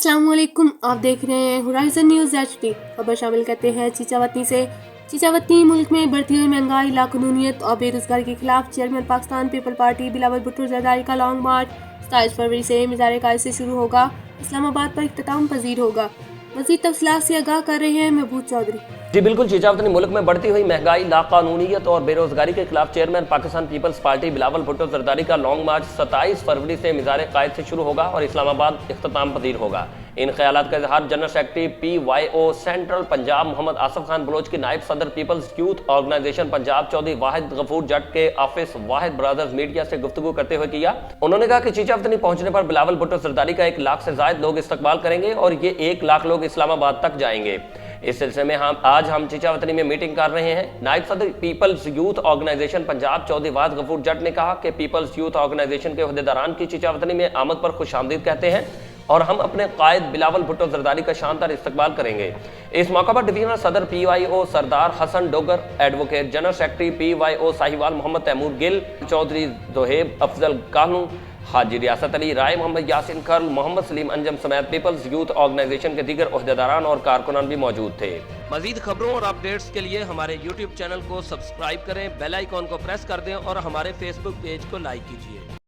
अस्सलाम वालेकुम, आप देख रहे हैं होराइजन न्यूज़ HD। खबर शामिल करते हैं चीचावतनी से। चीचावतनी मुल्क में बढ़ती हुई महंगाई, लाक़ानूनियत और बेरोजगारी के खिलाफ chairman Pakistan people party Bilawal Bhutto Zardari का लॉन्ग मार्च 27 फरवरी से मज़ार कायद से शुरू होगा, इस्लामाबाद पर इख्तिताम पजीर होगा। मज़ीद तफसीलात से आगाह कर रहे हैं महबूब चौधरी। जी बिल्कुल, चीचावतनी मुल्क में बढ़ती हुई महंगाई, लाक़ानूनियत और बेरोजगारी के खिलाफ chairman Pakistan Peoples Party Bilawal Bhutto Zardari का लॉन्ग मार्च 27 फरवरी से मज़ार कायद से शुरू होगा और इस्लामाबाद इख्तिताम पजीर होगा। इन ख्यालात का इजहार general secretary PYO central Punjab Mohammad Asif Khan Baloch के नायब सदर People's youth organisation Punjab Chaudhry Wahid Ghafoor Jat के ऑफिस वाहिद ब्रदर्स मीडिया से गुफ्तगू करते हुए किया। उन्होंने कहा कि चीचावतनी पहुंचने पर बिलावल भुट्टो जरदारी का 1 लाख से ज्यादा लोग इस्तकबाल करेंगे और ये 1 लाख लोग इस्लामाबाद तक जाएंगे। इस सिलसिले में आज हम चीचावतनी में मीटिंग कर रहे हैं। नायब सदर People's youth organisation Punjab Chaudhry Wahid Ghafoor Jat ने कहा कि पीपल्स यूथ ऑर्गेनाइजेशन के ओहदेदारान की चीचावतनी में आमद पर खुशामदीद कहते हैं और हम अपने कायद बिलावल भुट्टो जरदारी का शानदार इस्तकबाल करेंगे। इस मौका पर डिवीजनल सदर PYO Sardar Hassan Dogar, advocate general secretary PYO Sahiwal Mohammad Taimur Gill, Chaudhry Zohaib Afzal Kanu, Haji Riasat Ali Rai, Mohammad Yasin कर्ल, मोहम्मद सलीम अंजम समेत पीपल्स यूथ ऑर्गेनाइजेशन के दीगर ओहदेदारान और कारकुनान भी मौजूद थे। मजीद खबरों और अपडेट्स के लिए हमारे YouTube चैनल को सब्सक्राइब करें, बेल आइकॉन को प्रेस कर दें और हमारे Facebook पेज को लाइक कीजिए।